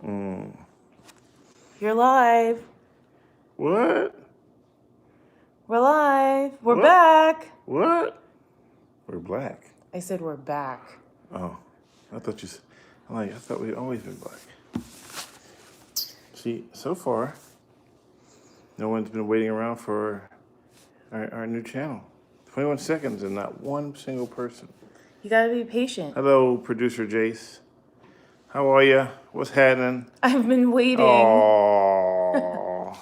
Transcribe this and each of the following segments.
You're live. What? We're live. We're What? back. What? We're black. I said we're back. Oh, I thought you said, I thought we'd always been black. See, so far, no one's been waiting around for our new channel. 21 seconds and not one single person. You gotta be patient. Hello, producer Jace. How are ya? What's happening? I've been waiting. Oh,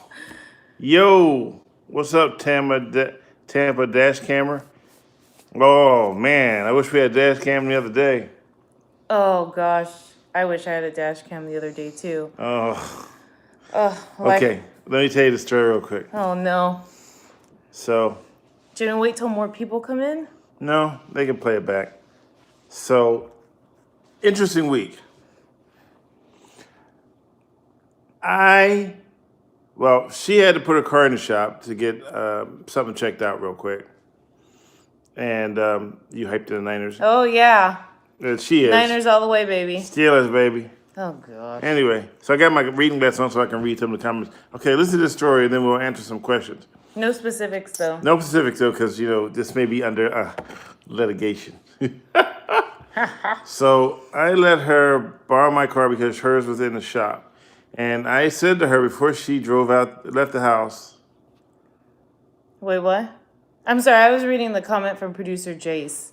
yo, what's up, Tampa dash camera? Oh man, I wish we had dash cam the other day. Oh gosh, I wish I had a dash cam the other day too. Oh, Like, okay. Let me tell you the story real quick. oh no. So, Do you wait till more people come in? no, they can play it back. So, interesting week. She had to put her car in the shop to get something checked out real quick. And you hyped the Niners. Oh yeah. She is. Niners all the way, baby. Steelers, baby. Oh gosh. Anyway, so I got my reading glasses on so I can read some of the comments. Okay, listen to this story and then we'll answer some questions. No specifics though. No specifics though, because this may be under litigation. So I let her borrow my car because hers was in the shop, and I said to her before she left the house. Wait, what? I'm sorry, I was reading the comment from producer Jace.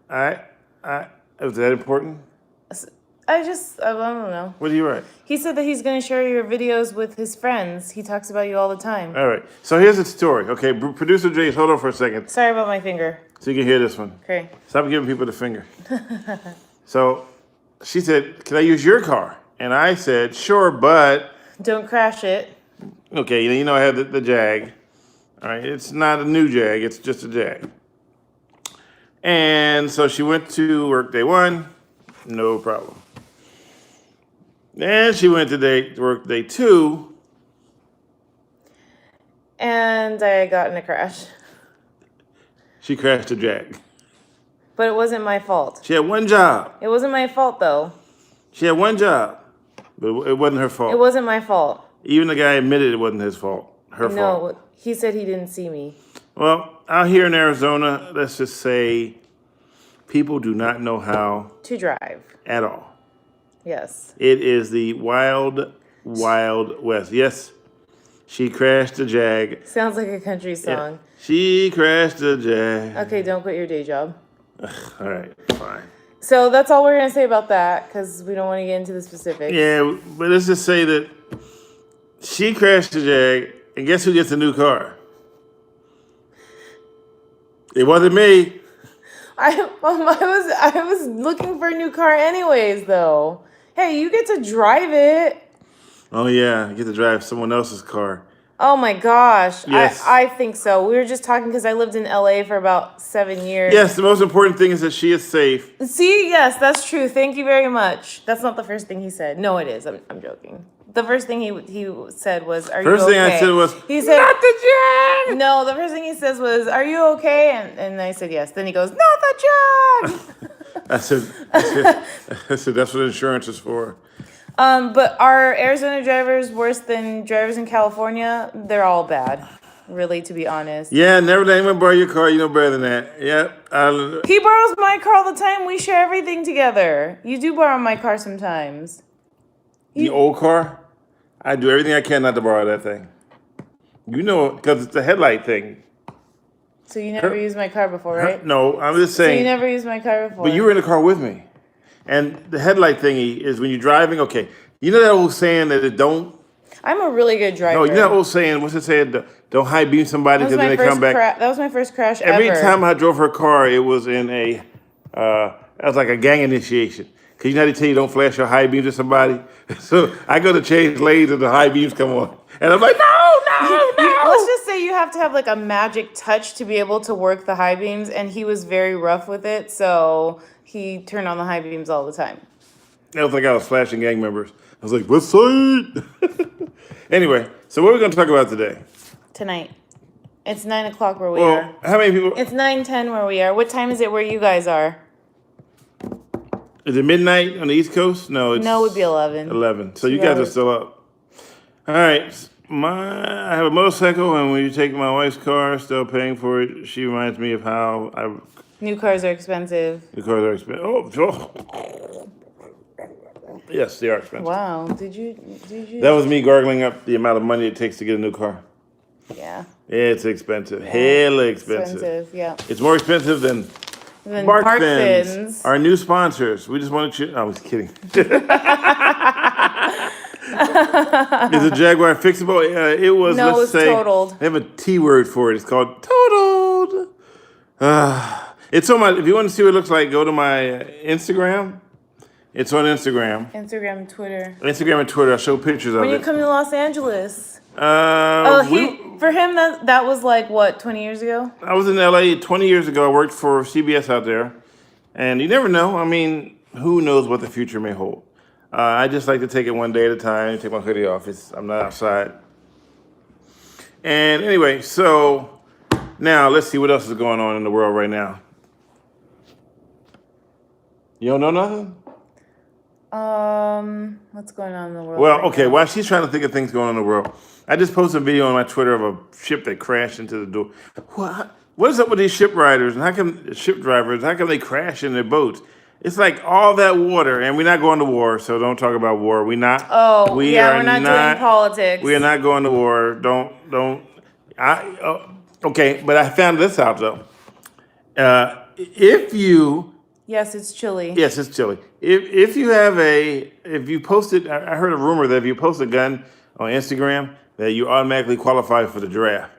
Was that important? I don't know. What do you write? He said that he's going to share your videos with his friends. He talks about you all the time. All right. So here's the story. Okay, producer Jace, hold on for a second. Sorry about my finger. So you can hear this one. Okay. Stop giving people the finger. So she said, "Can I use your car?" And I said, "Sure, but..." Don't crash it. Okay, you know I have the Jag. All right, it's not a new Jag, it's just a Jag. And so she went to work day one, no problem. Then she went to work day two. And I got in a crash. She crashed a Jag. But it wasn't my fault. She had one job. It wasn't my fault, though. She had one job, but it wasn't her fault. It wasn't my fault. Even the guy admitted it wasn't his fault. Her fault. No, he said he didn't see me. Well, out here in Arizona, let's just say people do not know how to drive. At all. Yes. It is the wild, wild west. Yes, she crashed a Jag. Sounds like a country song. Yeah. She crashed a Jag. Okay, don't quit your day job. All right, fine. So that's all we're going to say about that because we don't want to get into the specifics. Yeah, but let's just say that she crashed a Jag, and guess who gets a new car? It wasn't me. I was looking for a new car anyways, though. Hey, you get to drive it. Oh, yeah, you get to drive someone else's car. Oh, my gosh. Yes. I think so. We were just talking because I lived in L.A. for about 7 years. Yes, the most important thing is that she is safe. See? Yes, that's true. Thank you very much. That's not the first thing he said. No, it is. I'm joking. The first thing he said was, "Are you okay?" First thing I said was, he said, "Not the Jag!" No, the first thing he says was, "Are you okay?" And I said, "Yes." Then he goes, "Not the Jag!" I said, that's what insurance is for. But are Arizona drivers worse than drivers in California? They're all bad, really, to be honest. Yeah, never let anyone borrow your car. You know better than that. Yep. He borrows my car all the time. We share everything together. You do borrow my car sometimes. The old car? I do everything I can not to borrow that thing. You know, because it's a headlight thing. So you never used my car before, right? No, I'm just saying. So you never used my car before. But you were in the car with me. And the headlight thingy is when you're driving, okay. You know that old saying that it don't? I'm a really good driver. No, you know that old saying, what's it saying? Don't high beam somebody because then they come back. That was my first crash Every ever. time I drove her car, it was in that was like a gang initiation. Because you know how they tell you don't flash your high beams at somebody? So I go to change lanes and the high beams come on. And I'm like, no. Let's just say you have to have like a magic touch to be able to work the high beams. And he was very rough with it. So he turned on the high beams all the time. That was like I was flashing gang members. I was like, what's side? Anyway, so what are we going to talk about today? Tonight. It's 9 o'clock where we are. How many people? It's 9:10 where we are. What time is it where you guys are? Is it midnight on the East Coast? No, it's No, it would be 11. 11. So you 2 guys are hours. still up. All right. I have a motorcycle, and when you take my wife's car, still paying for it. She reminds me of how New cars are expensive. the cars are expensive. Oh. Yes, they are expensive. Wow. Did you? That was me gargling up the amount of money it takes to get a new car. Yeah. It's expensive. Hella expensive. Yeah. It's more expensive than Then Bark Park Fins, Fins. our new sponsors. We just wanted to. I was kidding. Is a Jaguar fixable? It was. No, let's it's say, totaled. They have a T word for it. It's called totaled. It's on my. If you want to see what it looks like, go to my Instagram. It's on Instagram. Instagram, Twitter. Instagram and Twitter. I show pictures of When you it. come to Los Angeles. We- For him, that was like, what, 20 years ago? I was in LA 20 years ago. I worked for CBS out there. And you never know. I mean, who knows what the future may hold. I just like to take it one day at a time, take my hoodie off. I'm not outside. And anyway, so now let's see what else is going on in the world right now. You don't know nothing? What's going on in the world? Well, right okay, now? while she's trying to think of things going on in the world, I just posted a video on my Twitter of a ship that crashed into the door. What is up with these ship riders and ship drivers? How come they crash in their boats? It's like all that water, and we're not going to war, so don't talk about war. We're not we're not doing politics. We are not going to war. Okay, but I found this out though. Yes, it's chilly. Yes, it's chilly. If you posted, I heard a rumor that if you post a gun on Instagram, that you automatically qualify for the draft.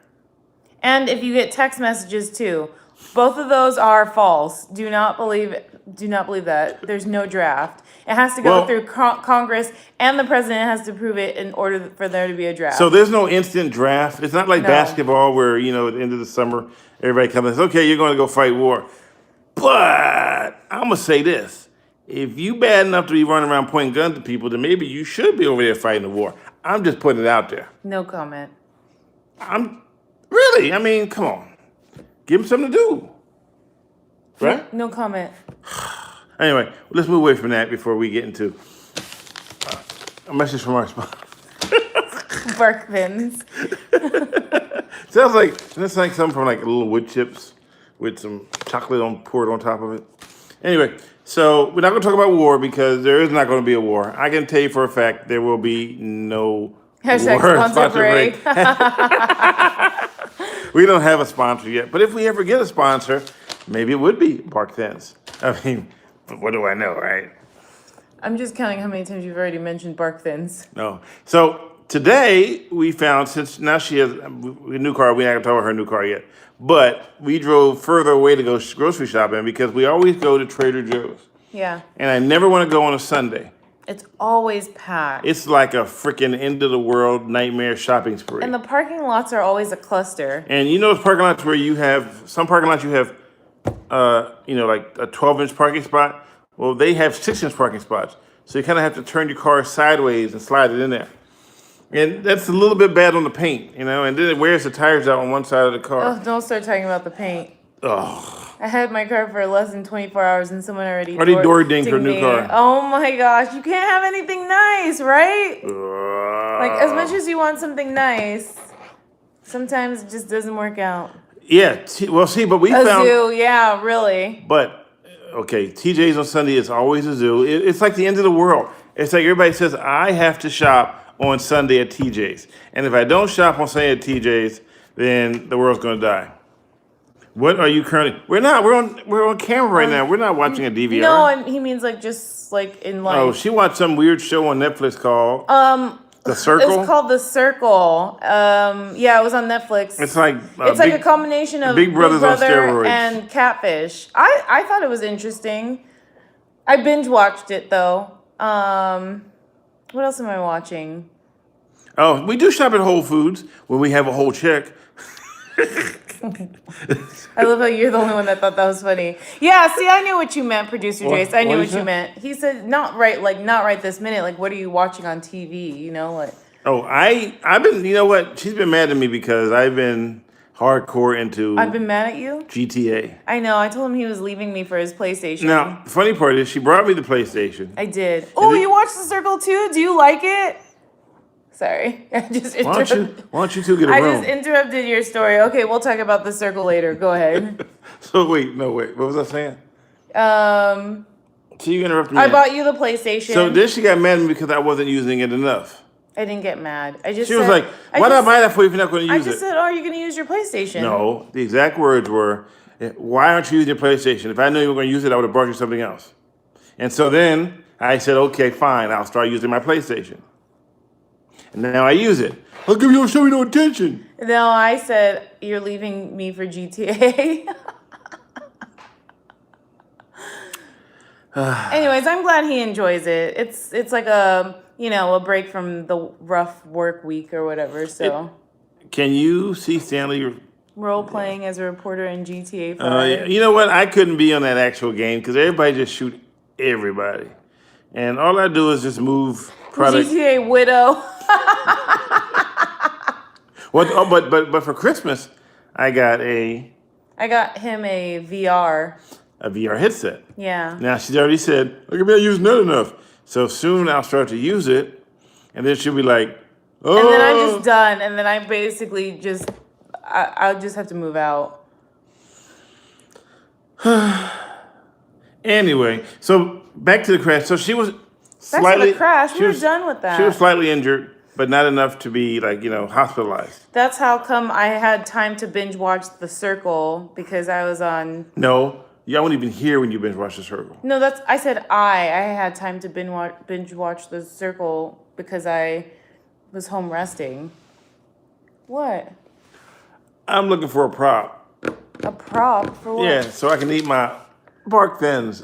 And if you get text messages too, both of those are false. Do not believe that. There's no draft. It has to go through Congress, and the president has to approve it in order for there to be a draft. So there's no instant draft. It's not like basketball where, at the end of the summer, everybody comes and says, okay, you're going to go fight war. But I'm going to say this. If you bad enough to be running around pointing guns at people, then maybe you should be over there fighting the war. I'm just putting it out there. No comment. Really? I mean, come on. Give them something to do. Right? No comment. Anyway, let's move away from that before we get into a message from our sponsor. Bark Fins. Sounds like something from like little wood chips with some chocolate poured on top of it. Anyway, so we're not going to talk about war because there is not going to be a war. I can tell you for a fact there will be no Hashtag war sponsor break. We don't have a sponsor yet, but if we ever get a sponsor, maybe it would be Bark Fins. I mean, what do I know, right? I'm just counting how many times you've already mentioned Bark Fins. No. So today we found, since now she has a new car, we haven't told her new car yet, but we drove further away to go grocery shopping because we always go to Trader Joe's. Yeah. And I never want to go on a Sunday. It's always packed. It's like a freaking end of the world nightmare shopping spree. And the parking lots are always a cluster. And you know those parking lots where you have, some parking lots you have, like a 12-inch parking spot? Well, they have 6-inch parking spots. So you kind of have to turn your car sideways and slide it in there. And that's a little bit bad on the paint, and then it wears the tires out on one side of the car. Oh, don't start talking about the paint. Oh. I had my car for less than 24 hours and someone already door-dinged her new car. Oh my gosh, you can't have anything nice, right? Like, as much as you want something nice, sometimes it just doesn't work out. Yeah, but we A found... zoo, yeah, really. But, okay, TJ's on Sunday is always a zoo. It's like the end of the world. It's like everybody says, I have to shop on Sunday at TJ's. And if I don't shop on Sunday at TJ's, then the world's going to die. What are you currently... We're on camera right now. We're not watching a DVR. No, he means like just like in life. Oh, she watched some weird show on Netflix called The Circle. It was called The Circle. Yeah, it was on Netflix. It's like a combination of Big Brother on steroids and Catfish. I thought it was interesting. I binge watched it though. What else am I watching? Oh, we do shop at Whole Foods when we have a whole check. I love how you're the only one that thought that was funny. Yeah, see, I knew what you meant, producer Jace. I knew what you meant. He said, not right this minute. Like, what are you watching on TV? Like. Oh, I've been. You know what? She's been mad at me because I've been hardcore into I've been mad at you? GTA. I know. I told him he was leaving me for his PlayStation. Now, the funny part is she brought me the PlayStation. I did. Oh, you watched The Circle too? Do you like it? Sorry. I just Why don't you two get a room? I just interrupted your story. Okay, we'll talk about The Circle later. Go ahead. So wait. What was I saying? So you interrupted me. I bought you the PlayStation. So then she got mad at me because I wasn't using it enough. I didn't get mad. She was like, why did I buy that for you if you're not going to use it? I just said, oh, you're going to use your PlayStation. No, the exact words were, why aren't you using your PlayStation? If I knew you were going to use it, I would have brought you something else. And so then I said, okay, fine, I'll start using my PlayStation. And now I use it. How come you don't show me no attention? No, I said, you're leaving me for GTA. Anyways, I'm glad he enjoys it. It's like a break from the rough work week or whatever. So can you see Stanley role playing as a reporter in GTA 5? You know what? I couldn't be on that actual game because everybody just shoot everybody, and all I do is just move product. GTA Widow. But for Christmas, I got him a VR. A VR headset. Yeah. Now, she's already said, look at me, I'm using that enough. So soon I'll start to use it, and then she'll be like, oh. And then I'm just done, and then I basically I'll just have to move out. Anyway, so back to the crash. So she was Back to the crash. We were done with that. She was slightly injured, but not enough to be hospitalized. That's how come I had time to binge watch The Circle because I was on. No. I wasn't even here when you binge watched The Circle. No, I said I had time to binge watch The Circle because I was home resting. What? I'm looking for a prop. A prop for what? Yeah, so I can eat my bark thins.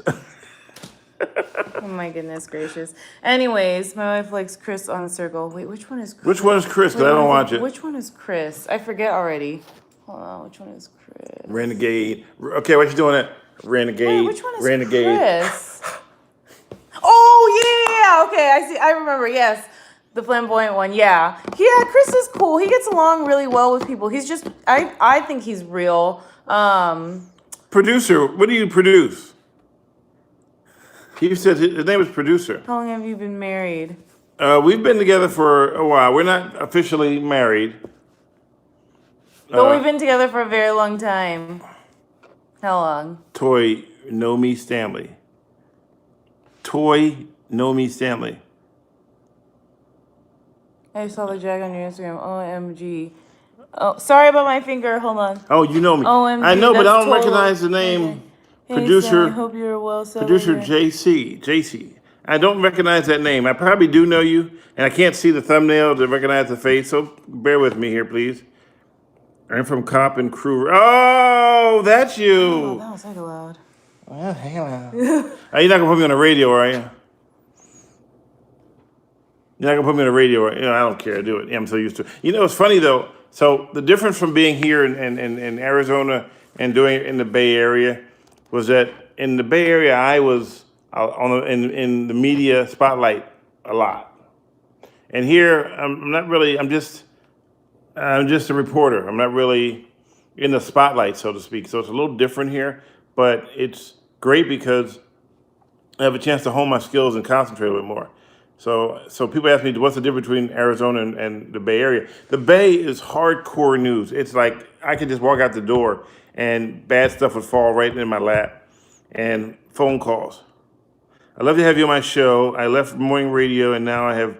Oh my goodness gracious. Anyways, my wife likes Chris on The Circle. Wait, which one is Chris? Which one is Chris? Because I don't watch it. Which one is Chris? I forget already. Hold on, which one is Chris? Renegade. Okay, what you doing at? Renegade. Wait, which one is Renegade. Chris? Oh yeah, okay, I see. I remember. Yes, the flamboyant one. Yeah, Chris is cool. He gets along really well with people. He's just. I think he's real. Producer. What do you produce? He said his name was Producer. How long have you been married? We've been together for a while. We're not officially married. But we've been together for a very long time. How long? Toy Nomi Stanley. Toy Nomi Stanley. I saw the jag on your Instagram. OMG. Oh, sorry about my finger. Hold on. Oh, you know me. OMG, I know, but I don't that's recognize the name. Okay. Hey, Producer. Sam, I hope you're well. Producer JC. I don't recognize that name. I probably do know you, and I can't see the thumbnail to recognize the face, so bear with me here, please. I'm from Cop and Crew. Oh, that's you. Oh, that was so loud. Well, hello. You're not going to put me on the radio, are you? You're not going to put me on the radio, right? I don't care. Do it. I'm so used to it. It's funny, though. So the difference from being here in Arizona and doing it in the Bay Area was that in the Bay Area, I was in the media spotlight a lot. And here, I'm just a reporter. I'm not really in the spotlight, so to speak. So it's a little different here, but it's great because I have a chance to hone my skills and concentrate a little bit more. So people ask me, what's the difference between Arizona and the Bay Area? The Bay is hardcore news. It's like I could just walk out the door and bad stuff would fall right in my lap and phone calls. I'd love to have you on my show. I left morning radio and now I have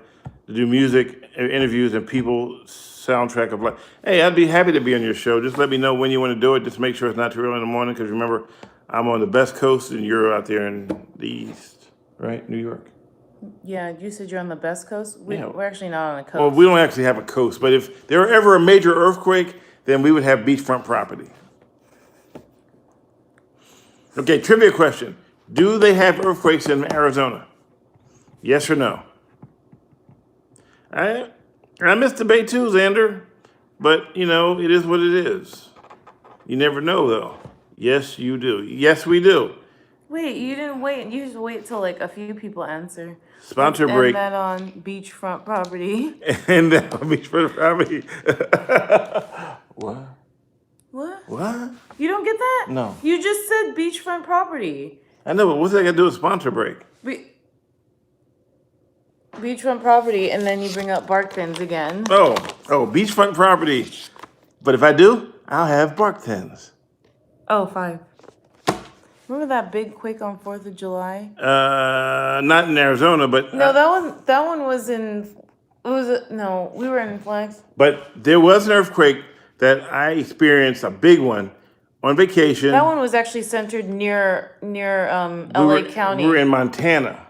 to do music, interviews, and people soundtrack of life. Hey, I'd be happy to be on your show. Just let me know when you want to do it. Just make sure it's not too early in the morning because remember, I'm on the Best Coast and you're out there in the East, right? New York. Yeah, you said you're on the Best Coast? We're actually not on the coast. Well, we don't actually have a coast, but if there were ever a major earthquake, then we would have beachfront property. Okay, trivia question. Do they have earthquakes in Arizona? Yes or no? I miss the Bay too, Xander, but it is what it is. You never know, though. Yes, you do. Yes, we do. Wait, you didn't wait. You just wait till a few people answer. Sponsor break. And then on beachfront property. And then on beachfront property. What? What? What? You don't get that? No. You just said beachfront property. I know, but what's that got to do with sponsor break? Beachfront property, and then you bring up bark fins again. Oh, beachfront property. But if I do, I'll have bark fins. Oh, 5. Remember that big quake on 4th of July? Not in Arizona, but No, that one was in. No, we were in Flex. But there was an earthquake that I experienced, a big one, on vacation. That one was actually centered near LA County. We were in Montana.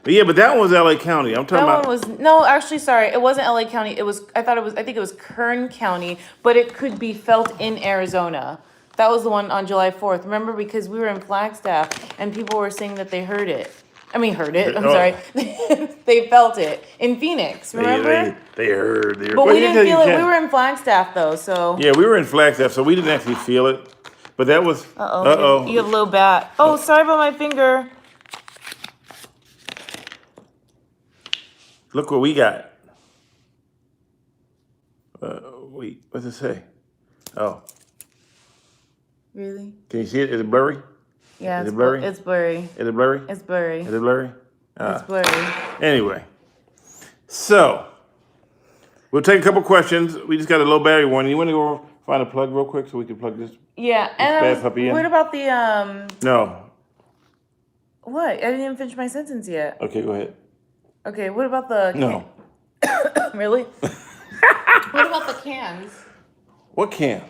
But yeah, but that one was LA County. I'm talking That about. one was no, actually, sorry, it wasn't LA County. I think it was Kern County, but it could be felt in Arizona. That was the one on July 4th. Remember, because we were in Flagstaff and people were saying that they heard it. I'm sorry. They felt it in Phoenix. Remember? They heard. But we didn't feel it. We were in Flagstaff though, so. Yeah, we were in Flagstaff, so we didn't actually feel it. But that was. You have low bat. Oh, sorry about my finger. Look what we got. Wait, what's it say? Oh. Really? Can you see it? Is it blurry? Yeah, it's blurry. It's blurry. Is it blurry? It's blurry. Is it blurry? It's blurry. Anyway, so we'll take a couple questions. We just got a low battery warning. You want to go find a plug real quick so we can plug this? Yeah, bad puppy in? What about the No. What? I didn't even finish my sentence yet. Okay, go ahead. Okay, what about the No. Really? What about the cans? What cans?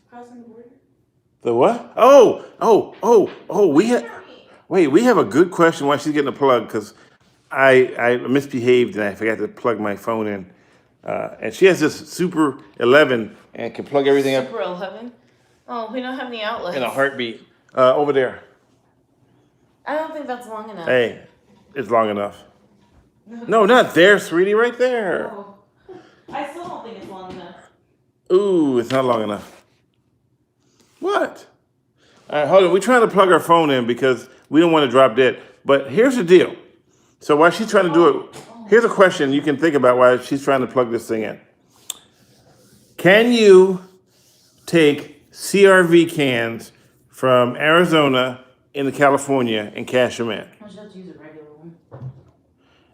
Crossing the border? The what? We have a good question while she's getting a plug because I misbehaved and I forgot to plug my phone in. And she has this Super 11 and can plug everything up Super 11? Oh, we don't have any outlets. in a heartbeat. Over there. I don't think that's long enough. Hey, it's long enough. No, not there, sweetie, right there. Oh. I still don't think it's long enough. Ooh, it's not long enough. What? All right, hold on. We're trying to plug our phone in because we don't want to drop dead. But here's the deal. So while she's trying to do it, here's a question you can think about while she's trying to plug this thing in. Can you take CRV cans from Arizona into California and cash them in? I should have to use a regular one.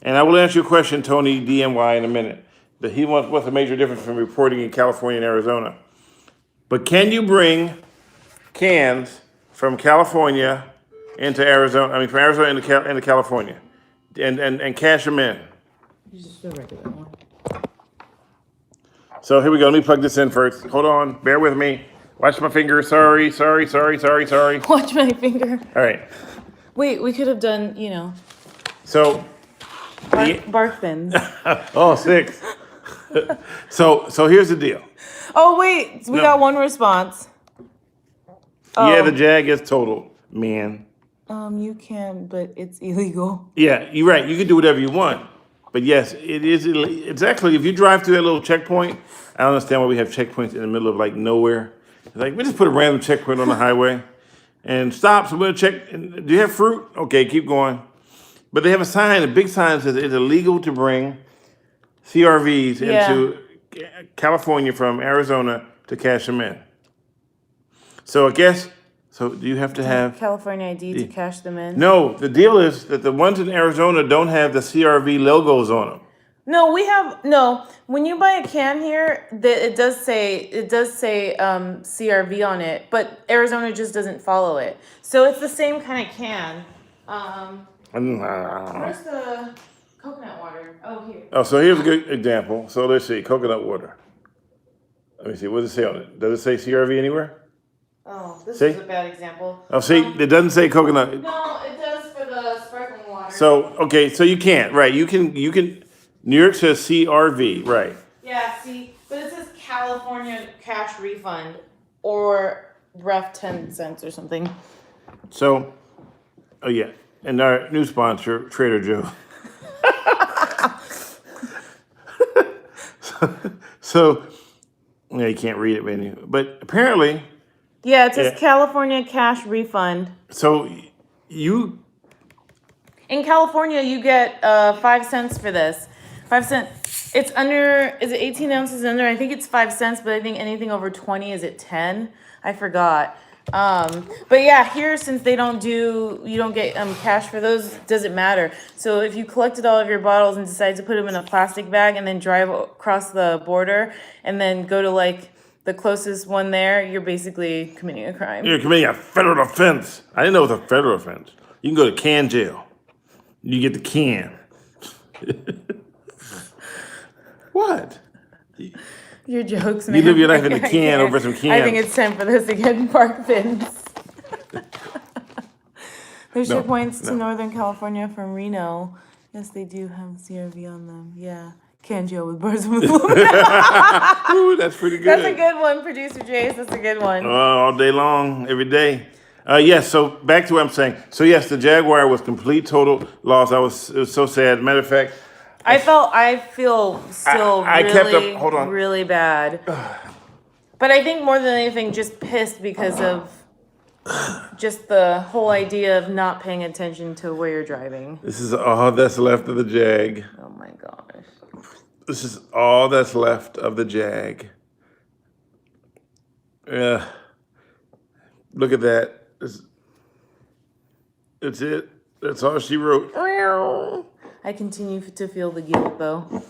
And I will answer your question, Tony DMY, in a minute. But he wants what's the major difference from reporting in California and Arizona. But can you bring cans from California into Arizona? I mean, from Arizona into California, and cash them in. Use just a regular one. So here we go. Let me plug this in first. Hold on. Bear with me. Watch my finger. Sorry. Watch my finger. All right. Wait, we could have done, So. bark fins. Oh, 6. So here's the deal. Oh, wait. We got one response. Yeah, the Jag is totaled, man. You can, but it's illegal. Yeah, you're right. You can do whatever you want. But yes, it is. It's actually, if you drive through that little checkpoint, I don't understand why we have checkpoints in the middle of like nowhere. Like, we just put a random checkpoint on the highway and stop. So we'll check. Do you have fruit? Okay, keep going. But they have a sign, a big sign that says it's illegal to bring CRVs into California from Arizona to cash them in. So I guess, so do you have to have California ID to cash them in? No, the deal is that the ones in Arizona don't have the CRV logos on them. No. When you buy a can here, it does say CRV on it, but Arizona just doesn't follow it. So it's the same kind of can. Where's the coconut water? Oh, here. Oh, so here's a good example. So let's see, coconut water. Let me see, what does it say on it? Does it say CRV anywhere? Oh, this See? is a bad example. Oh, see, it doesn't say coconut. No, it does for the sparkling water. So, okay, so you can't, right? You can, New York says CRV, right? Yeah, see, but it says California cash refund or ref 10 cents or something. So, oh yeah, and our new sponsor, Trader Joe. so, yeah, you can't read it, man. But apparently. Yeah, it says California cash refund. So, in California, you get 5 cents for this. 5 cents. It's under, is it 18 ounces under? I think it's 5 cents, but I think anything over 20 is at 10. I forgot. But yeah, here, since you don't get cash for those, doesn't matter. So if you collected all of your bottles and decide to put them in a plastic bag and then drive across the border and then go to like the closest one there, you're basically committing a crime. You're committing a federal offense. I didn't know it was a federal offense. You can go to can jail. You get the can. What? Your jokes, man. You live your life in a can over some cans. I think it's time for this to get in park bins. There's checkpoints to Northern California from Reno. Yes, they do have CRV on them. Yeah. Can jail with bars of aluminum. Ooh, that's pretty good. That's a good one, Producer Jace. That's a good one. All day long, every day. Yes, so back to what I'm saying. So yes, the Jaguar was complete, total loss. It was so sad. Matter of fact, I feel still really bad. But I think more than anything, just pissed because of just the whole idea of not paying attention to where you're driving. This is all that's left of the Jag. Oh my gosh. This is all that's left of the Jag. Yeah. Look at that. That's it. That's all she wrote. I continue to feel the guilt, though.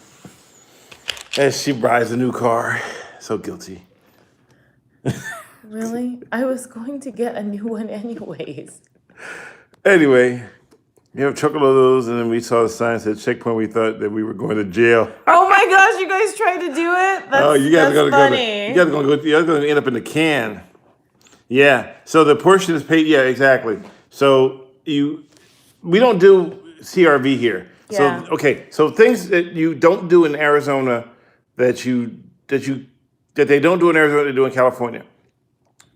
As she buys a new car. So guilty. Really? I was going to get a new one anyways. Anyway, we have a couple of those, and then we saw the sign that said checkpoint. We thought that we were going to jail. Oh my gosh, you guys tried to do it? You guys are funny. going to end up in the can. Yeah. So the portion is paid. Yeah, exactly. So we don't do CRV here. Yeah. So things that you don't do in Arizona that they don't do in Arizona, they do in California.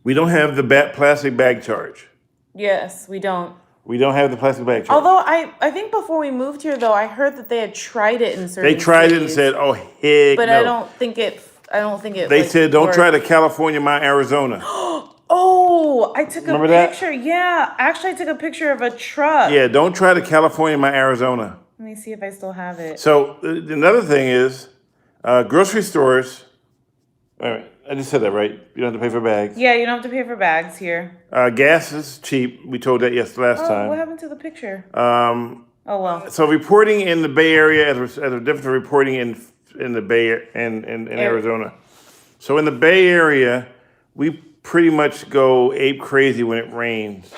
We don't have the plastic bag charge. Yes, we don't. We don't have the plastic bag charge. Although I think before we moved here, though, I heard that they had tried it in certain They tried cities, it and said, "Oh heck but no." I don't think it. They like, said, "Don't worked. try to California my Arizona." Oh, I took Remember a picture. Yeah, actually, I took a picture of a truck. Yeah, don't try to California my Arizona. Let me see if I still have it. So another thing is, grocery stores. All right, I just said that right. You don't have to pay for bags. Yeah, you don't have to pay for bags here. Gas is cheap. We told that last time. What happened to the picture? Oh well. So reporting in the Bay Area is different from reporting in the Bay in Arizona. So in the Bay Area, we pretty much go ape crazy when it rains.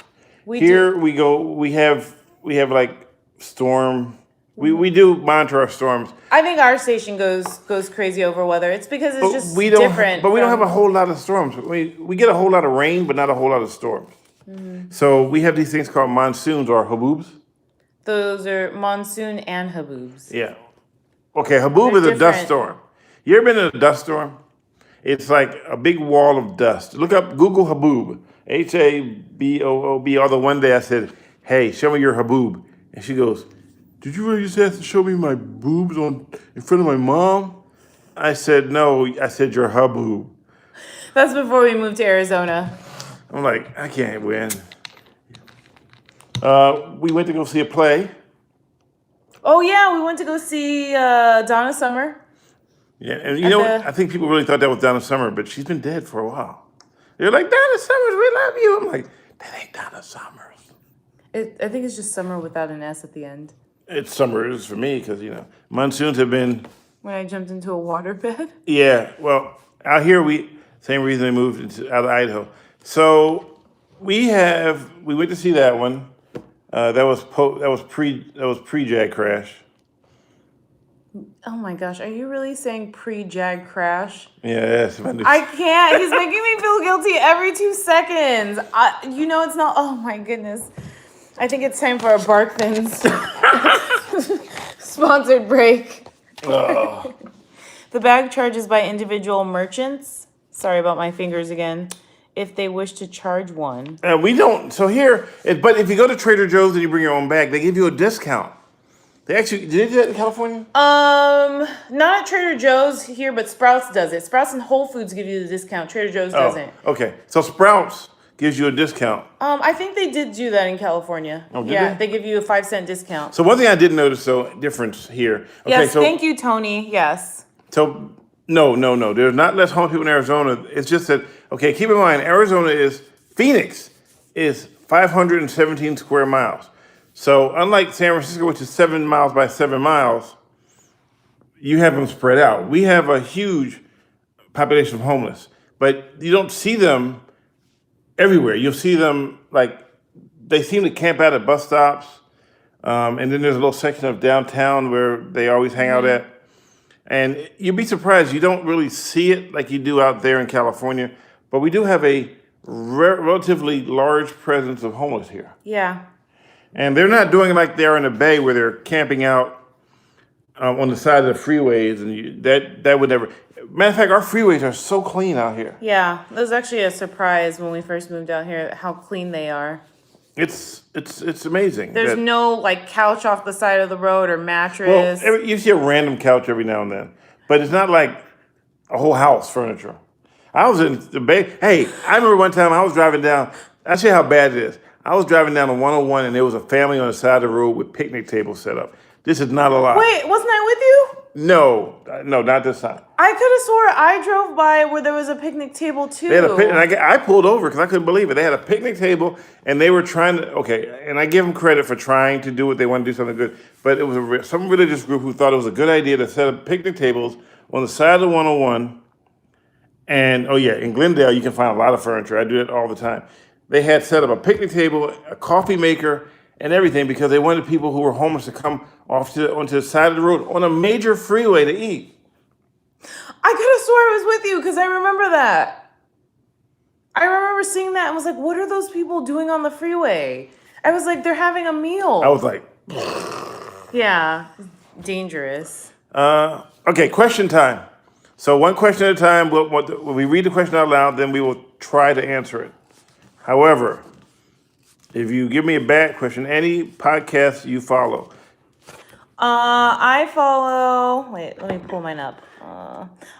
We have like storm. We do monitor our storms. I think our station goes crazy over weather. It's because it's different. But we don't have a whole lot of storms. We get a whole lot of rain, but not a whole lot of storms. Mm-hmm. So we have these things called monsoons or haboobs. Those are monsoon and haboobs. Yeah. Okay, haboob is a dust storm. You ever been in a dust storm? It's like a big wall of dust. Google haboob. HABOOB. Although one day I said, "Hey, show me your haboob," and she goes, "Did you really just have to show me my boobs in front of my mom?" I said, "No." I said, "Your haboob." That's before we moved to Arizona. I'm like, I can't win. We went to go see a play. Oh yeah, we went to go see Donna Summer. Yeah, and I think people really thought that was Donna Summer, but she's been dead for a while. They're like, "Donna Summers, we love you." I'm like, that ain't Donna Summers. I think it's just summer without an S at the end. It's summer is for me because monsoons have been. When I jumped into a waterbed. Yeah, well, out here same reason I moved out of Idaho. So we went to see that one. That was pre-Jag crash. Oh my gosh, are you really saying pre-Jag crash? Yes. I can't. He's making me feel guilty every 2 seconds. It's not. Oh my goodness. I think it's time for a Bark Thins sponsored break. Oh. The bag charges by individual merchants. Sorry about my fingers again. If they wish to charge one. We don't. So but if you go to Trader Joe's and you bring your own bag, they give you a discount. Did they do that in California? Not at Trader Joe's here, but Sprouts does it. Sprouts and Whole Foods give you the discount. Trader Joe's doesn't. Okay. So Sprouts gives you a discount. I think they did do that in California. Oh, did yeah, they? they give you a 5-cent discount. So one thing I didn't notice, though, difference here. Okay, Yes, so, thank you, Tony. Yes. So, no. There's not less homeless people in Arizona. It's just that, okay, keep in mind, Phoenix is 517 square miles. So unlike San Francisco, which is 7 miles by 7 miles, you have them spread out. We have a huge population of homeless, but you don't see them everywhere. You'll see them, they seem to camp out at bus stops. And then there's a little section of downtown where they always hang out at. And you'd be surprised, you don't really see it like you do out there in California, but we do have a relatively large presence of homeless here. Yeah. And they're not doing it like they are in the Bay where they're camping out on the side of the freeways, and that would never. Matter of fact, our freeways are so clean out here. Yeah, it was actually a surprise when we first moved out here how clean they are. It's amazing. There's no couch off the side of the road or mattress. Well, you see a random couch every now and then, but it's not like a whole house furniture. I was in the Bay. Hey, I remember one time I was driving down. I'll tell you how bad it is. I was driving down on 101 and there was a family on the side of the road with picnic tables set up. This is not a lie. Wait, wasn't I with you? No, not this time. I could have swore I drove by where there was a picnic table too. They had a picnic, and I pulled over because I couldn't believe it. They had a picnic table, and they were trying to. Okay, and I give them credit for trying to do what they want to do, something good. But it was some religious group who thought it was a good idea to set up picnic tables on the side of 101. And in Glendale you can find a lot of furniture. I do it all the time. They had set up a picnic table, a coffee maker, and everything because they wanted people who were homeless to come onto the side of the road on a major freeway to eat. I could have swore I was with you because I remember that. I remember seeing that and was like, what are those people doing on the freeway? I was like, they're having a meal. I was like, yeah, dangerous. Okay, question time. So one question at a time. When we read the question out loud, then we will try to answer it. However, if you give me a bad question, any podcast you follow. I follow. Wait, let me pull mine up.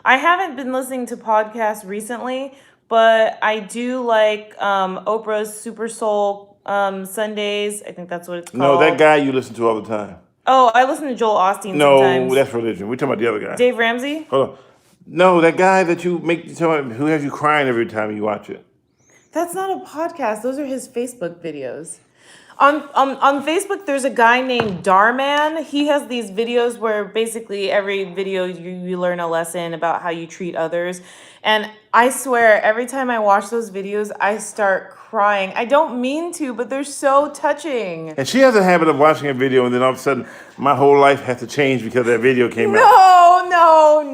I haven't been listening to podcasts recently, but I do like Oprah's Super Soul Sundays. I think that's what it's called. No, that guy you listen to all the time. Oh, I listen to Joel Osteen sometimes. No, that's religion. We're talking about the other guy. Dave Ramsey? Hold on. No, that guy that you who has you crying every time you watch it. That's not a podcast. Those are his Facebook videos. On Facebook, there's a guy named Darman. He has these videos where basically every video you learn a lesson about how you treat others. And I swear, every time I watch those videos, I start crying. I don't mean to, but they're so touching. And she has a habit of watching a video and then all of a sudden my whole life has to change because that video came out.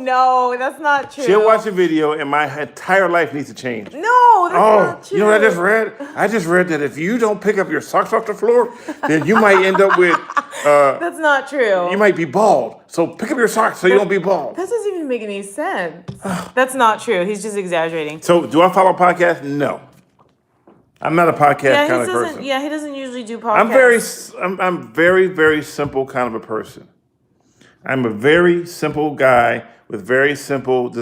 No, that's not true. She'll watch a video and my entire life needs to change. No, that's not true. You know what I just read? I just read that if you don't pick up your socks off the floor, then you might end up with... that's not true. You might be bald. So pick up your socks so you don't be bald. That doesn't even make any sense. That's not true. He's just exaggerating. So do I follow podcasts? No. I'm not a podcast kind of person. Yeah, he doesn't usually do podcasts. I'm very, very simple kind of a person. I'm a very simple guy with very simple,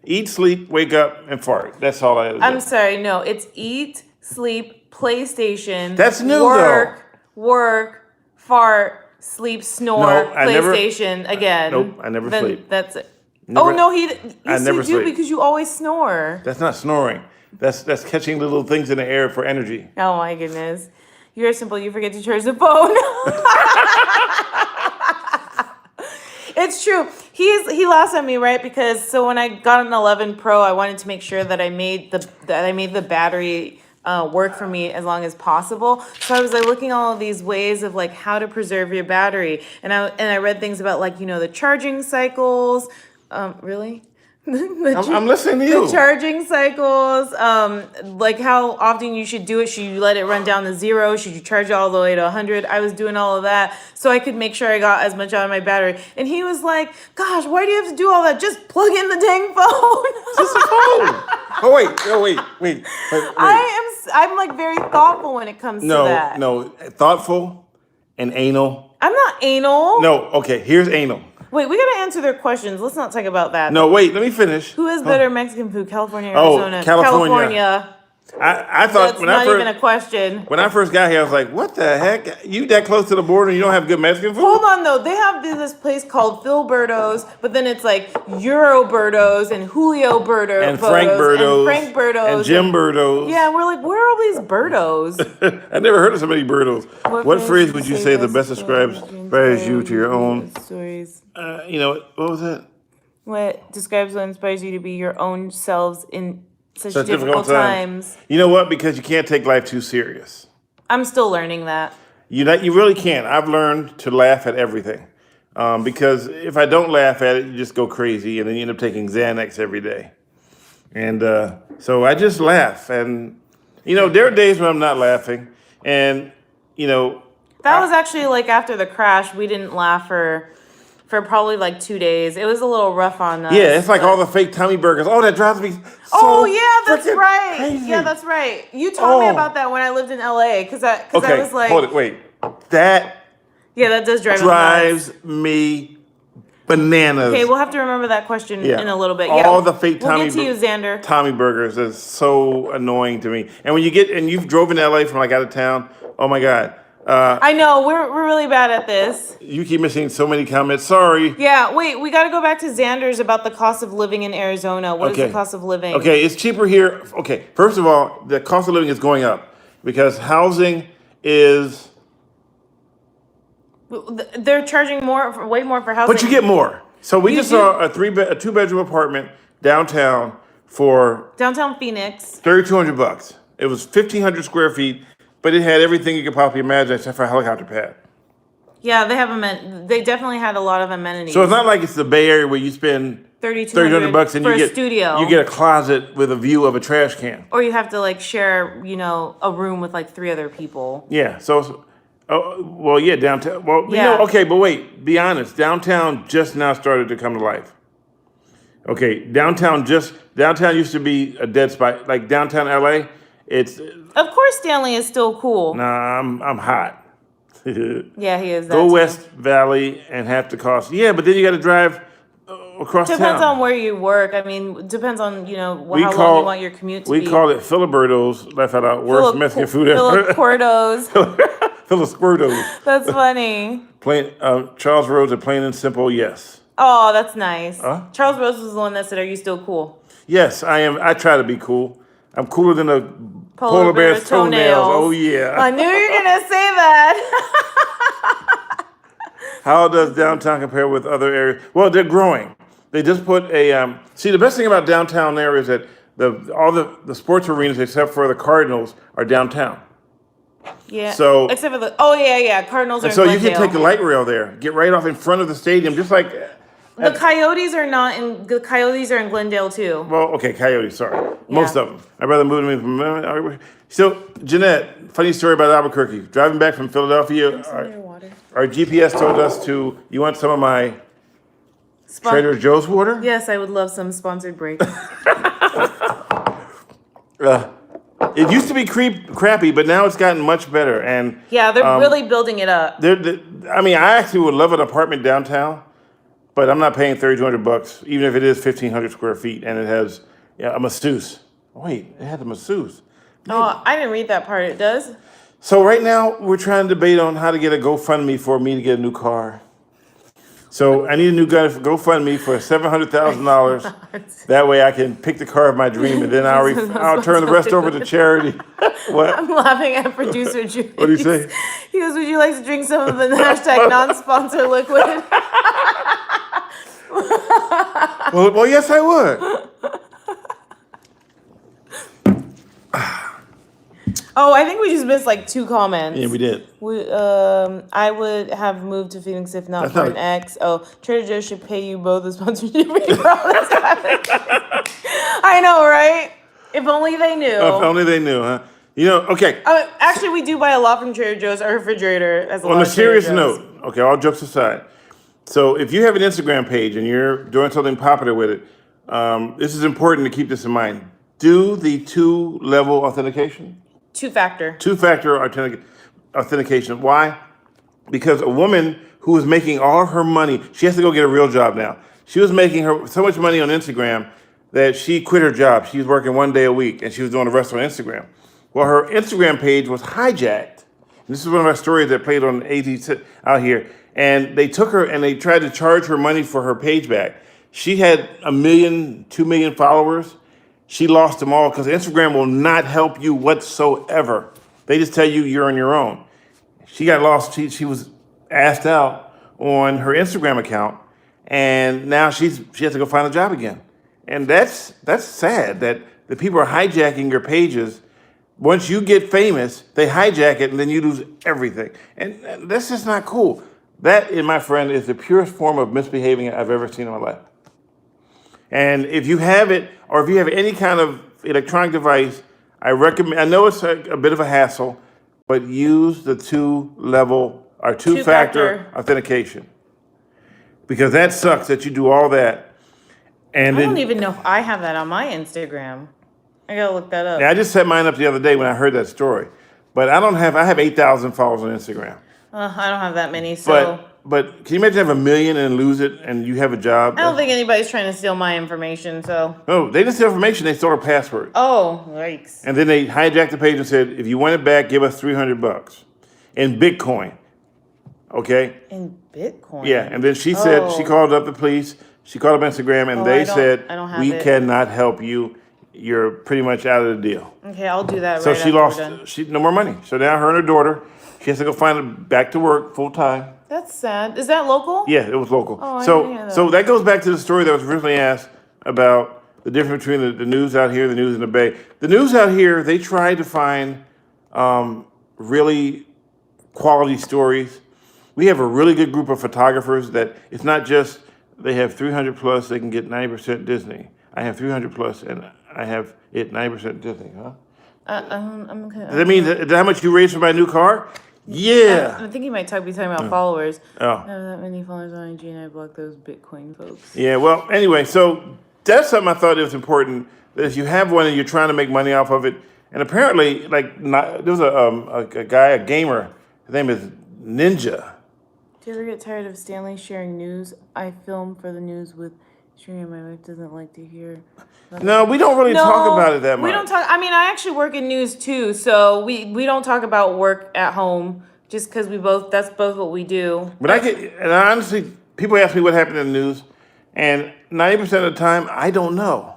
eat, sleep, wake up, and fart. That's all I do. I'm sorry, no, it's eat, sleep, PlayStation. That's new, work, fart, sleep, snore, PlayStation again. Nope, I never sleep. That's it. Never, I never do because you always snore. That's not snoring. That's catching little things in the air for energy. Oh my goodness. You're simple, you forget to charge the phone. It's true. He laughs at me, right? Because when I got an 11 Pro, I wanted to make sure that I made the battery work for me as long as possible. So I was looking at all of these ways of how to preserve your battery, and I read things about the charging cycles. Really? I'm listening to you. The charging cycles, how often you should do it. Should you let it run down to 0? Should you charge it all the way to 100? I was doing all of that so I could make sure I got as much out of my battery. And he was like, gosh, why do you have to do all that? Just plug in the dang phone. Just a phone. Wait. I'm very thoughtful when it comes to that. No, thoughtful and anal. I'm not anal. No, okay, here's anal. Wait, we gotta answer their questions. Let's not talk about that. No, wait, let me finish. Who has better Mexican food, California or Oh, Arizona? California. I thought That's not even a question. when I first got here, I was like, "What the heck? You that close to the border and you don't have good Mexican food?" Hold on though, they have this place called Philberto's, but then it's like Euroberto's and Julio Berto And Frank Berto's, and Frank Berto's and Jim Berto's. Yeah, we're like, where are all these Bertos? I never heard of so many Bertos. What phrase would you say the best describes you to your own? Stories. What was that? What describes what inspires you to be your own selves in such Such difficult times? You know what? Because you can't take life too serious. I'm still learning that. You really can't. I've learned to laugh at everything. Because if I don't laugh at it, you just go crazy, and then you end up taking Xanax every day. And so I just laugh. And, there are days when I'm not laughing. And, That was actually like after the crash, we didn't laugh for probably like 2 days. It was a little rough on us. Yeah, it's like all the fake tummy burgers. Oh, that drives me Oh, yeah, that's freaking right. crazy. Yeah, that's right. You told me about that when I lived in LA because I was like, hold it, wait. That that does drive drives me nuts. me bananas. Okay, we'll have to remember that question in a little bit. All the fake we'll get to you, Xander. Tommy burgers is so annoying to me. And when you've drove in LA from like out of town, oh my God. I know, we're really bad at this. You keep missing so many comments. Sorry. Yeah, wait, we got to go back to Xander's about the cost of living in Arizona. What is the cost of living? Okay, it's cheaper here. Okay, first of all, the cost of living is going up because housing is... They're charging way more for housing. But you get more. So we just saw a 2-bedroom apartment downtown for... Downtown Phoenix. $3,200. It was 1,500 square feet. But it had everything you could possibly imagine except for a helicopter pad. Yeah, they definitely had a lot of amenities. So it's not like it's the Bay Area where you spend $3,200 and you studio. You get a closet with a view of a trash can. Or you have to like share, a room with like 3 other people. Yeah. So, downtown. Well, yeah. Okay, but wait. Be honest. Downtown just now started to come to life. Okay, downtown used to be a dead spot. Like downtown LA, it's... Of course, Stanley is still cool. Nah, I'm hot. Yeah, he is. Go West Valley and half the cost. Yeah, but then you got to drive across town. Depends on where you work. I mean, depends on how long you want your commute to be. We call it Filiberto's. Laugh out loud. Worst Mexican food ever. Filiberto's. Filisquirtos. That's funny. Charles Rose, a plain and simple yes. Oh, that's nice. Huh? Charles Rose was the one that said, "Are you still cool?" Yes, I am. I try to be cool. I'm cooler than a polar bear's toenails. Oh, yeah. I knew you were going to say that. How does downtown compare with other areas? Well, they're growing. They just put a... see, the best thing about downtown there is that all the sports arenas, except for the Cardinals, are downtown. Yeah. So, except for Cardinals are in so Glendale. you can take the light rail there. Get right off in front of the stadium, just like... The Coyotes are in Glendale too. Well, okay, Coyotes, sorry. Yeah. Most of them. I'd rather move them from... So, Jeanette, funny story about Albuquerque. Driving back from Philadelphia, our GPS told us you want some of my Trader Joe's water? Yes, I would love some sponsored break. It used to be crappy, but now it's gotten much better. And yeah, they're really building it up. I actually would love an apartment downtown. But I'm not paying $3,200, even if it is 1,500 square feet and it has a masseuse. Wait, it has a masseuse. Oh, I didn't read that part. It does? So right now, we're trying to debate on how to get a GoFundMe for me to get a new car. So I need a new GoFundMe for $700,000. That way I can pick the car of my dream and then I'll turn the rest over to charity. What? I'm laughing at producer Julie. What do you say? He goes, would you like to drink some of the hashtag non-sponsor liquid? Well, yes, I would. Oh, I think we just missed like 2 comments. Yeah, we did. I would have moved to Phoenix if not for an ex. Oh, Trader Joe's should pay you both a sponsorship fee for all this happening. I know, right? If only they knew. If only they knew, huh? Okay. Actually, we do buy a lot from Trader Joe's. Our refrigerator has a lot On of a serious Trader Joe's. note, okay, all jokes aside. So if you have an Instagram page and you're doing something popular with it, this is important to keep this in mind. Do the 2-level authentication. Two-factor authentication. Why? Because a woman who is making all her money, she has to go get a real job now. She was making so much money on Instagram that she quit her job. She was working 1 day a week, and she was doing the rest on Instagram. Well, her Instagram page was hijacked. And this is one of our stories that played on AZ out here. And they took her and they tried to charge her money for her page back. She had 1 million, 2 million followers. She lost them all because Instagram will not help you whatsoever. They just tell you you're on your own. She got lost. She was asked out on her Instagram account, and now she has to go find a job again. And that's sad that the people are hijacking your pages. Once you get famous, they hijack it, and then you lose everything. And that's just not cool. That, my friend, is the purest form of misbehaving I've ever seen in my life. And if you have it, or if you have any kind of electronic device, I recommend, I know it's a bit of a hassle, but use the two-factor authentication. Because that sucks that you do all that. And I don't even know if I have that on my Instagram. I gotta look that up. Yeah, I just set mine up the other day when I heard that story. But I have 8,000 followers on Instagram. I don't have that many, so. But can you imagine have 1 million and lose it and you have a job? I don't think anybody's trying to steal my information, so. No, they didn't steal information, they stole her password. Oh, yikes. And then they hijacked the page and said, if you want it back, give us $300 in Bitcoin. Okay? In Bitcoin? Yeah, and then she said, she called up the police, she called up Instagram, and they said, we cannot help you. You're pretty much out of the deal. Okay, I'll do that so she lost, no more money. So now her and her daughter, she has to go find it back to work full time. That's sad. Is that local? Yeah, it was local. Oh, I didn't hear that. So that goes back to the story that was originally asked about the difference between the news out here and the news in the Bay. The news out here, they try to find really quality stories. We have a really good group of photographers that it's not just they have 300 plus, they can get 90% Disney. I have 300 plus and I have it 90% Disney, huh? I'm okay. Does that mean that how much you raised for my new car? Yeah. I think you might be talking about followers. Oh. I have that many followers on IG and I block those Bitcoin folks. Yeah, well, anyway, so that's something I thought it was important, that if you have one and you're trying to make money off of it, and apparently, there was a guy, a gamer, his name is Ninja. Do you ever get tired of Stanley sharing news? I film for the news with sharing. My wife doesn't like to hear. No, we don't really talk about it that much. We don't talk. I mean, I actually work in news too, so we don't talk about work at home just because that's both what we do. But honestly, people ask me what happened in the news, and 90% of the time, I don't know.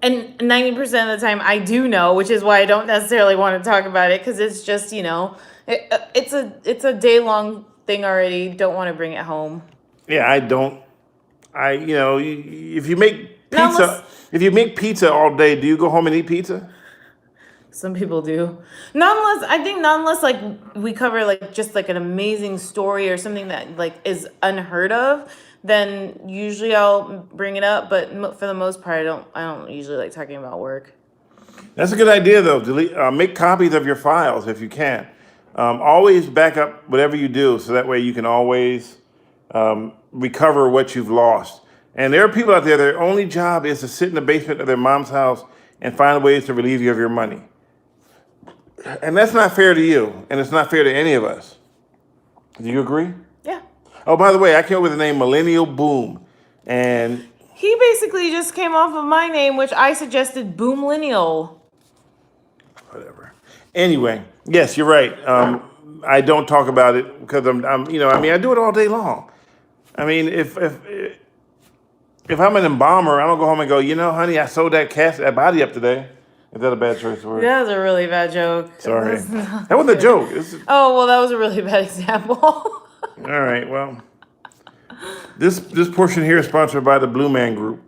And 90% of the time, I do know, which is why I don't necessarily want to talk about it because it's just it's a day-long thing already. Don't want to bring it home. Yeah, I don't. If you make pizza, if you make pizza all day, do you go home and eat pizza? Some people do. Not unless like we cover like just like an amazing story or something that like is unheard of, then usually I'll bring it up. But for the most part, I don't usually like talking about work. That's a good idea though. Make copies of your files if you can. Always back up whatever you do, so that way you can always recover what you've lost. And there are people out there, their only job is to sit in the basement of their mom's house and find ways to relieve you of your money. And that's not fair to you, and it's not fair to any of us. Do you agree? Yeah. Oh, by the way, I came up with the name Millennial Boom. And he basically just came off of my name, which I suggested, Boomlennial. Whatever. Anyway, yes, you're right. I don't talk about it because I do it all day long. I mean, if I'm an embalmer, I don't go home and go, honey, I sewed that body up today. Is that a bad choice of words? That was a really bad joke. Sorry. That wasn't a joke. Oh, well, that was a really bad example. All right, well, this portion here is sponsored by the Blue Man Group.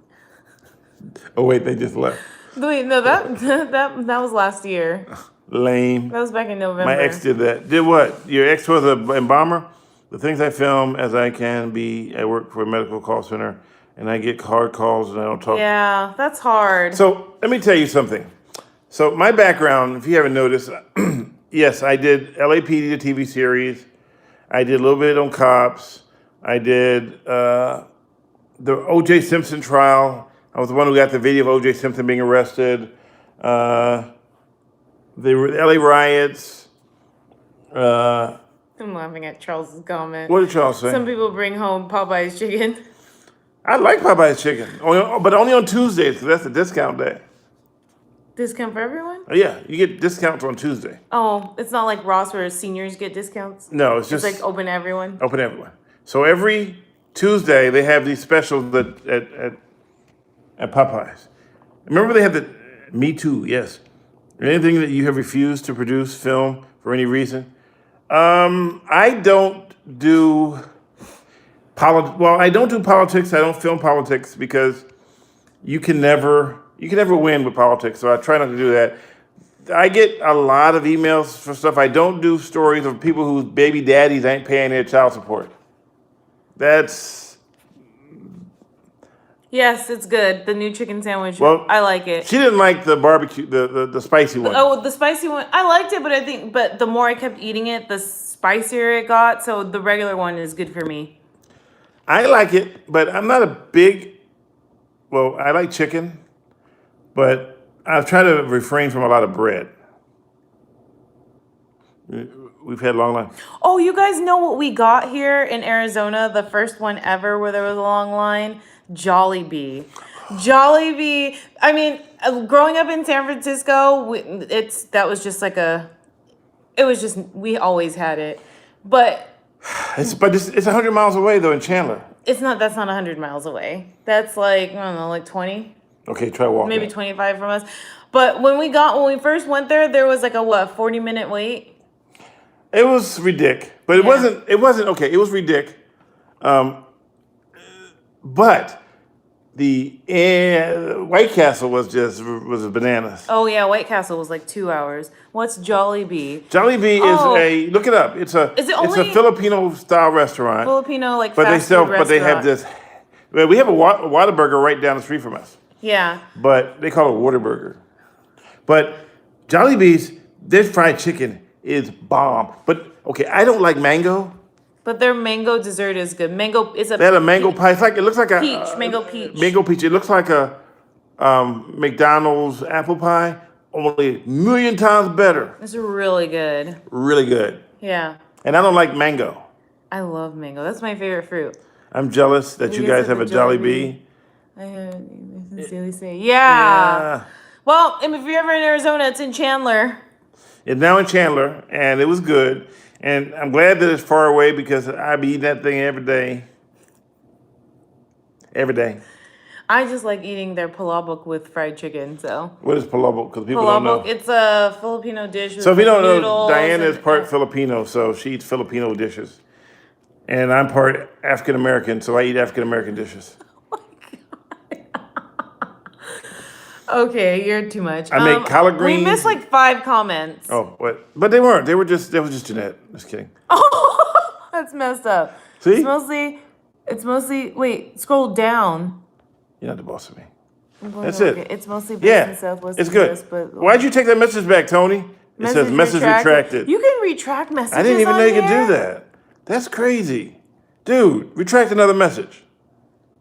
Oh, wait, they just left. Wait, no, that was last year. Lame. That was back in November. My ex did that. Did what? Your ex was an embalmer? The things I film as I can be, I work for a medical call center, and I get hard calls and I don't talk. Yeah, that's hard. So let me tell you something. So my background, if you haven't noticed, yes, I did LAPD, the TV series. I did a little bit on Cops. I did the O.J. Simpson trial. I was the one who got the video of O.J. Simpson being arrested. The LA riots. I'm laughing at Charles's comment. What did Charles say? Some people bring home Popeye's chicken. I like Popeye's chicken, but only on Tuesdays because that's the discount day. Discount for everyone? Oh, yeah, you get discounts on Tuesday. Oh, it's not like Ross where seniors get discounts? No, it's It's just like open to everyone? open to everyone. So every Tuesday they have these specials at Popeyes. Remember they had the Me Too, yes. Anything that you have refused to produce, film for any reason. I don't do I don't do politics. I don't film politics because you can never win with politics. So I try not to do that. I get a lot of emails for stuff. I don't do stories of people whose baby daddies ain't paying their child support. That's Yes, it's good. The new chicken sandwich. Well, I like it. she didn't like the barbecue, the spicy one. Oh, the spicy one. I liked it, but the more I kept eating it, the spicier it got. So the regular one is good for me. I like it, but I'm not a big. Well, I like chicken, but I've tried to refrain from a lot of bread. We've had long line. Oh, you guys know what we got here in Arizona? The first one ever where there was a long line? Jollibee. Jollibee. I mean, growing up in San Francisco, we always had it. But It's 100 miles away though in Chandler. that's not 100 miles away. That's like, I don't know, like 20, Okay, try walking. maybe 25 from us. But when we first went there was like a 40-minute wait? It was ridiculous, but it wasn't okay. It was ridiculous. But the White Castle was bananas. Oh yeah, White Castle was like 2 hours. What's Jollibee? Jollibee is look it up. It's a Filipino style restaurant. Filipino like But fast food they have restaurant. this. Well, we have a Whataburger right down the street from us. Yeah. But they call it Whataburger. But Jollibee's their fried chicken is bomb. But okay, I don't like mango. But their mango dessert is good. Mango is a. They had a mango pie. It looks like peach, mango peach. Mango peach. It looks like a McDonald's apple pie, only a million times better. It's really good. Really good. Yeah. And I don't like mango. I love mango. That's my favorite fruit. I'm jealous that you guys have a Jollibee. I sincerely say, yeah. Well, if you're ever in Arizona, it's in Chandler. It's now in Chandler, and it was good. And I'm glad that it's far away because I be eating that thing every day. Every day. I just like eating their palabok with fried chicken. So what is palabok? Because people don't know. It's a Filipino dish. So if you don't know, noodles Diana is part Filipino, so she eats Filipino dishes, and I'm part African American, so I eat African American dishes. Okay, you're too much. I make collard greens. We missed like 5 comments. Oh, what? But they weren't. They was just Jeanette. Just kidding. Oh, that's messed up. See? It's mostly. Wait, scroll down. You're not the boss of me. Well, That's okay. it. It's mostly based in Southwest. It's good. US, but Why'd you take that message back, Tony? It says message retracted. You can retract messages. I didn't even on know you could here? do that. That's crazy. Dude, retract another message.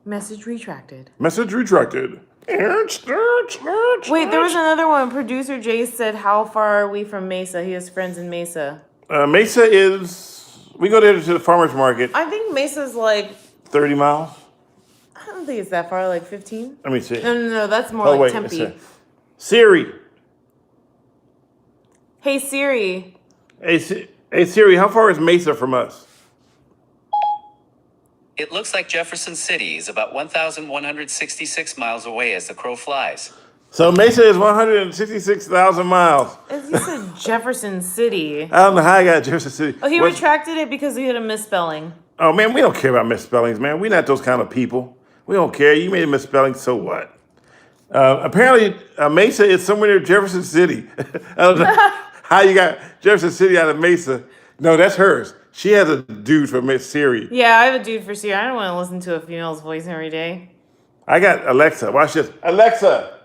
Message retracted. Message retracted. Wait, there was another one. Producer Jay said, "How far are we from Mesa?" He has friends in Mesa. Mesa is. We go there to the farmers market. I think Mesa's like 30 miles. I don't think it's that far. Like 15. Let me see. No. That's more like Tempe. Siri. Hey Siri. Hey Siri, how far is Mesa from us? It looks like Jefferson City is about 1,166 miles away as the crow flies. So Mesa is 166,000 miles. You said Jefferson City. I don't know how I got Jefferson City. Oh, he retracted it because he had a misspelling. Oh man, we don't care about misspellings, man. We're not those kind of people. We don't care. You made a misspelling, so what? Apparently, Mesa is somewhere near Jefferson City. I don't know how you got Jefferson City out of Mesa. No, that's hers. She has a dude for Miss Siri. Yeah, I have a dude for Siri. I don't want to listen to a female's voice every day. I got Alexa. Watch this. Alexa,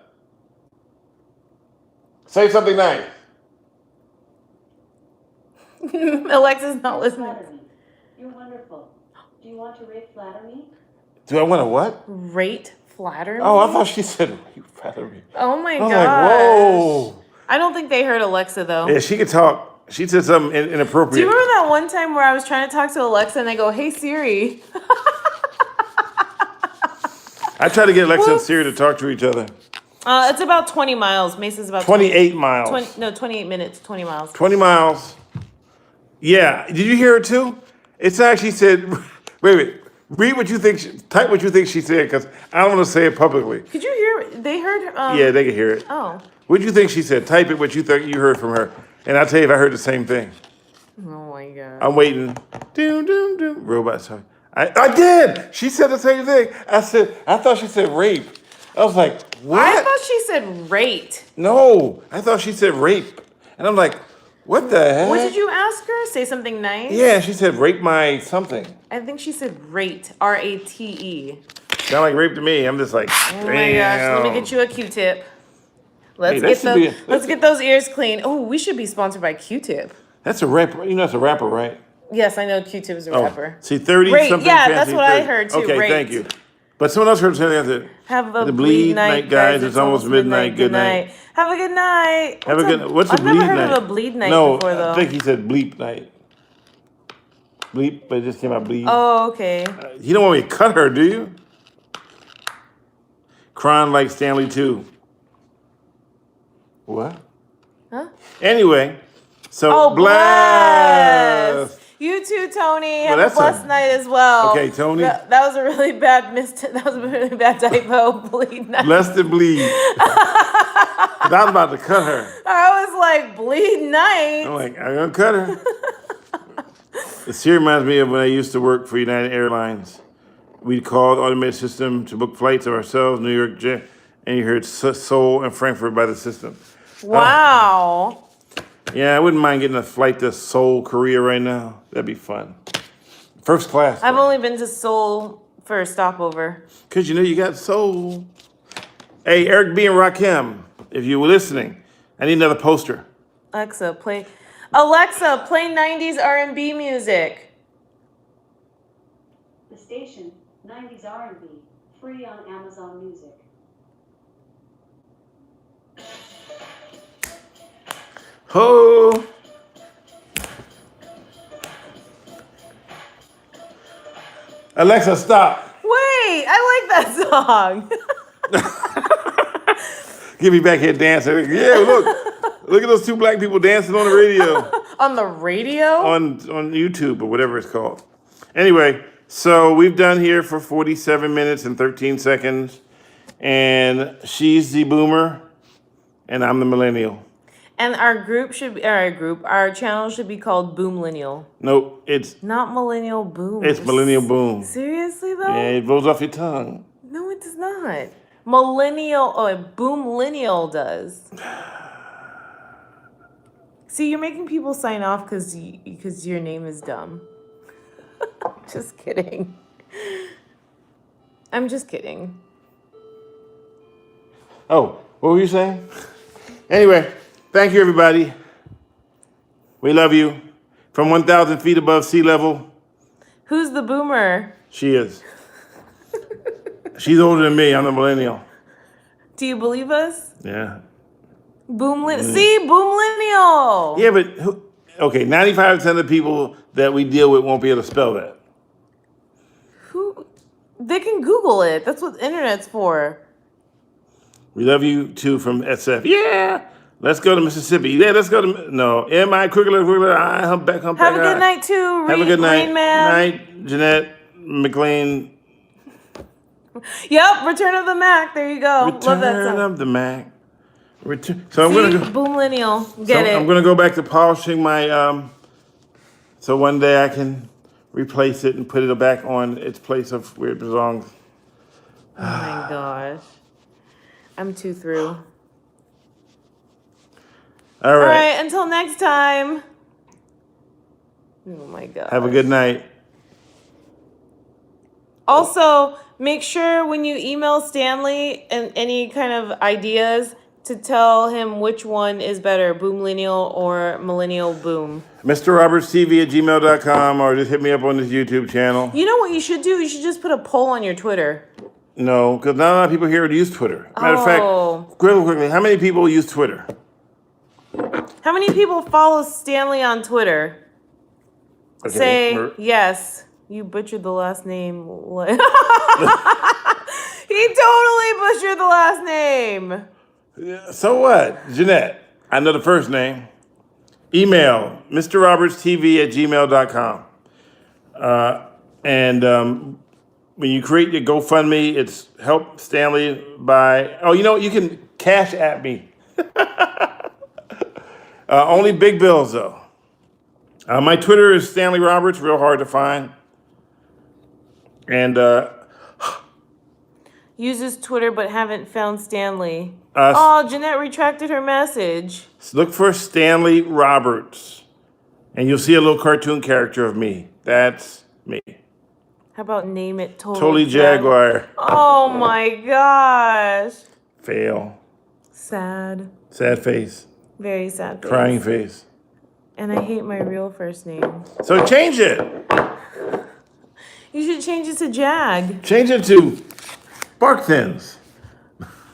say something nice. Alexa's not listening. You're wonderful. Do you want to rate flatter me? Do I want to what? Rate flatter me? Oh, I thought she said you flatter me. Oh my I was gosh. like, whoa. I don't think they heard Alexa though. Yeah, she could talk. She said something inappropriate. Do you remember that one time where I was trying to talk to Alexa and I go, "Hey Siri"? I try to get Alexa and Whoops. Siri to talk to each other. It's about 20 miles. Mesa's about 28 miles. 28 minutes, 20 miles. 20 miles. Yeah. Did you hear it too? It's actually said, wait. Read what you think, type what you think she said, because I don't want to say it publicly. Could you hear? They heard. Yeah, they can hear it. Oh. What do you think she said? Type it what you think you heard from her. And I'll tell you if I heard the same thing. Oh my god. I'm waiting. Doom, doom, doom. Robot talk. I did. She said the same thing. I thought she said rape. I was like, what? I thought she said rate. No, I thought she said rape. And I'm like, what the heck? What did you ask her? Say something nice? Yeah, she said rape my something. I think she said rate. R-A-T-E. Sound like rape to me. I'm just like, Oh my gosh. Let me get you a Q-tip. Hey, that should be Let's get those ears clean. Oh, we should be sponsored by Q-tip. That's a rapper. You know that's a rapper, right? Yes, I know Q-tip is a rapper. See, 30 Rate, something yeah, fancy. that's what I 30. heard too, Okay, rate. thank you. But someone else heard something that Have a the bleed night, guys. It's almost midnight. Good night. Have a good night. Have a good. What's a bleed night? I've never heard of a bleed night no, before though. I think he said bleep night. Bleep, but it just came out bleed. Oh, okay. You don't want me to cut her, do you? Crying like Stanley too. What? Huh? Anyway, so Oh, bless. You too, Tony. Well, Have a that's blessed night as well. Okay, Tony. That was a really bad That was a really bad typo. Bleed night. Blessed and bleed. 'Cause I was about to cut her. I was like, bleed night. I'm like, I'm gonna cut her. This here reminds me of when I used to work for United Airlines. We'd call the automated system to book flights of ourselves, New York Jet, and you heard Seoul and Frankfurt by the system. Wow. Yeah, I wouldn't mind getting a flight to Seoul, Korea right now. That'd be fun. First class. I've only been to Seoul for a stopover. Because you know you got Seoul. Hey, Eric B. and Rakim, if you were listening, I need another poster. Alexa, play 90s R&B music. The station, 90s R&B, free on Amazon Music. Ho! Alexa, stop. Wait, I like that song. Get me back here dancing. Yeah, look at those two black people dancing on the radio. On the radio? on YouTube or whatever it's called. Anyway, so we've done here for 47 minutes and 13 seconds. And she's the boomer, and I'm the millennial. And our channel should be called Boomlennial. Nope, it's Not Millennial Boom. it's Millennial Boom. Seriously though? Yeah, it rolls off your tongue. No, it does not. Boomlennial does. See, you're making people sign off because your name is dumb. Just kidding. I'm just kidding. Oh, what were you saying? Anyway, thank you, everybody. We love you. From 1,000 feet above sea level, Who's the boomer? she is. She's older than me. I'm the millennial. Do you believe us? Yeah. See, Boomlennial. Yeah, but 95% of the people that we deal with won't be able to spell that. Who? They can Google it. That's what the internet's for. We love you too from SF. Yeah. Let's go to Mississippi. Yeah, let's go to M.I. Quickler, I humpback. Have a good night too. Have a good night. Rain Man. Night, Jeanette McLean. Yep, Return of the Mac. There you go. Love that Return song. of the Mac. So I'm gonna go. Boomlennial. Get it. I'm gonna go back to polishing my so one day I can replace it and put it back on its place of where it belongs. Oh my gosh. I'm too through. All All right. right, until next time. Oh my god. Have a good night. Also, make sure when you email Stanley and any kind of ideas to tell him which one is better, Boomlennial or Millennial Boom. MrRobertsTV@gmail.com or just hit me up on this YouTube channel. You know what you should do? You should just put a poll on your Twitter. No, because not a lot of people here use Twitter. Matter of Oh. fact, quickly, how many people use Twitter? How many people follow Stanley on Twitter? Okay, Say we're- yes. You butchered the last name. He butcher the last name. So what? Jeanette, I know the first name. Email mrrobertstv@gmail.com. And when you create your GoFundMe, it's help Stanley by. Oh, you know what? You can cash at me. Only big bills though. My Twitter is Stanley Roberts, real hard to find. And Uses Twitter but haven't found Stanley. Oh, Jeanette retracted her message. look for Stanley Roberts, and you'll see a little cartoon character of me. That's me. How about name it Totally Jaguar. Oh my gosh. Fail. Sad. Sad face. Very sad. Face. Crying face. And I hate my real first name. So change it. You should change it to Jag. Change it to Bark Thins.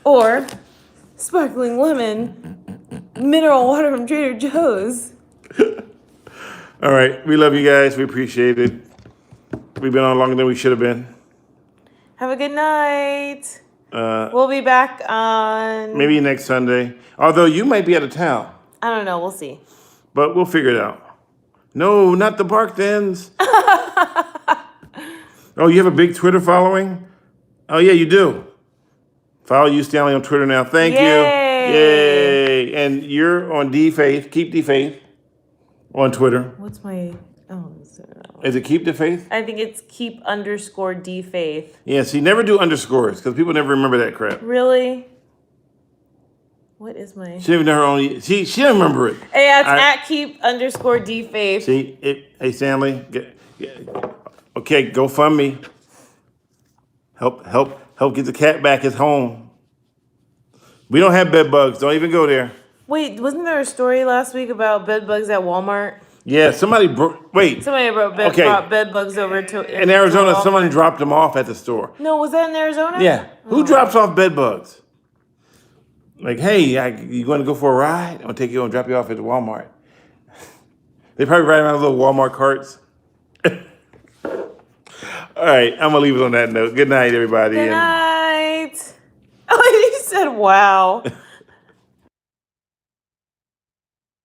Or sparkling lemon mineral water from Trader Joe's. All right. We love you guys. We appreciate it. We've been on longer than we should have been. Have a good night. We'll be back on... Maybe next Sunday. Although you might be out of town. I don't know. We'll see. But we'll figure it out. No, not the Bark Thins. Oh, you have a big Twitter following? Oh, yeah, you do. Follow you, Stanley, on Twitter now. Thank you. Yay. And you're on DFaith. Keep DFaith on Twitter. What's my... Oh, Is it Keep DFaith? I think it's keep_DFaith. Yeah, see, never do underscores because people never remember that crap. Really? What is my... She didn't know her own... She didn't remember it. Hey, that's at keep_DFaith. See, hey, Stanley. Okay, go fund me. Help get the cat back his home. We don't have bed bugs. Don't even go there. Wait, wasn't there a story last week about bed bugs at Walmart? Yeah, somebody brought... Wait. Somebody brought bed bugs over to... In Arizona, someone dropped them off at the store. No, was that in Arizona? Yeah. Who drops off bed bugs? Like, hey, you going to go for a ride? I'll take you and drop you off at the Walmart. They probably ride around little Walmart carts. All right, I'm going to leave it on that note. Good night, everybody. Good night. Oh, you said wow.